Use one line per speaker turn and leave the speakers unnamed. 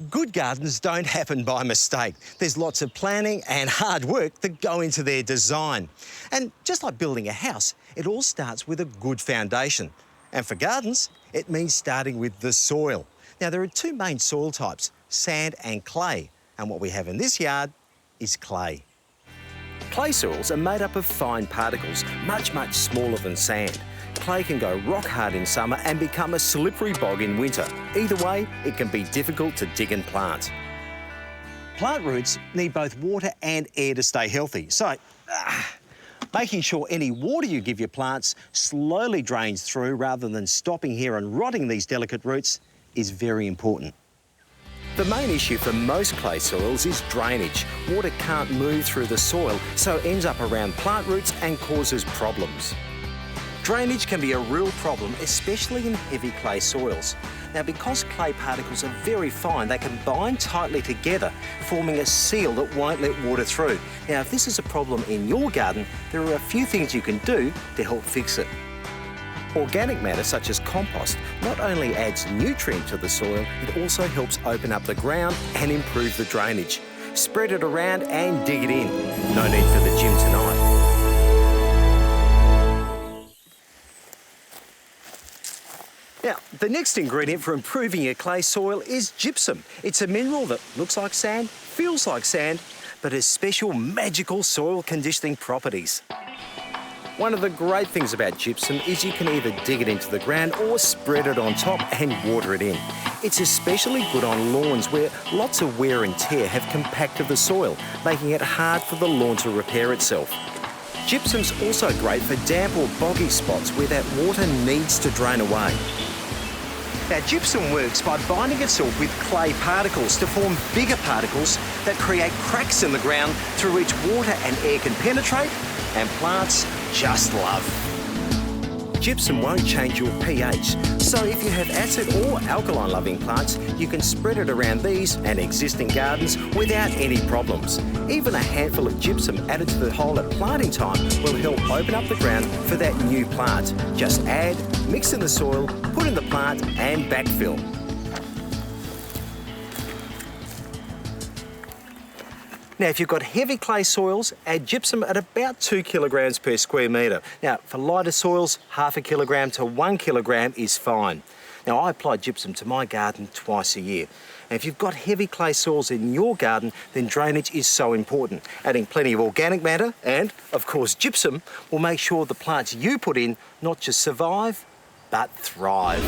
Good gardens don't happen by mistake. There's lots of planning and hard work that go into their design. And just like building a house, it all starts with a good foundation. And for gardens, it means starting with the soil. Now, there are two main soil types, sand and clay. And what we have in this yard is clay. Clay soils are made up of fine particles, much smaller than sand. Clay can go rock hard in summer and become a slippery bog in winter. Either way, it can be difficult to dig and plant. Plant roots need both water and air to stay healthy. So, making sure any water you give your plants slowly drains through rather than stopping here and rotting these delicate roots is very important. The main issue for most clay soils is drainage. Water can't move through the soil, so it ends up around plant roots and causes problems. Drainage can be a real problem, especially in heavy clay soils. Now, because clay particles are very fine, they can bind tightly together, forming a seal that won't let water through. Now, if this is a problem in your garden, there are a few things you can do to help fix it. Organic matter, such as compost, not only adds nutrient to the soil, it also helps open up the ground and improve the drainage. Spread it around and dig it in. No need for the gym tonight. Now, the next ingredient for improving your clay soil is gypsum. It's a mineral that looks like sand, feels like sand, but has special magical soil conditioning properties. One of the great things about gypsum is you can either dig it into the ground or spread it on top and water it in. It's especially good on lawns where lots of wear and tear have compacted the soil, making it hard for the lawn to repair itself. Gypsum's also great for damp or boggy spots where that water needs to drain away. Now, gypsum works by binding itself with clay particles to form bigger particles that create cracks in the ground through which water and air can penetrate, and plants just love. Gypsum won't change your pH, so if you have acid or alkaline-loving plants, you can spread it around these and existing gardens without any problems. Even a handful of gypsum added to the hole at planting time will help open up the ground for that new plant. Just add, mix in the soil, put in the plant and backfill. Now, if you've got heavy clay soils, add gypsum at about 2 kilograms per square metre. Now, for lighter soils, 0.5 kilogram to 1 kilogram is fine. Now, I apply gypsum to my garden twice a year. And if you've got heavy clay soils in your garden, then drainage is so important. Adding plenty of organic matter and, of course, gypsum will make sure the plants you put in not just survive, but thrive.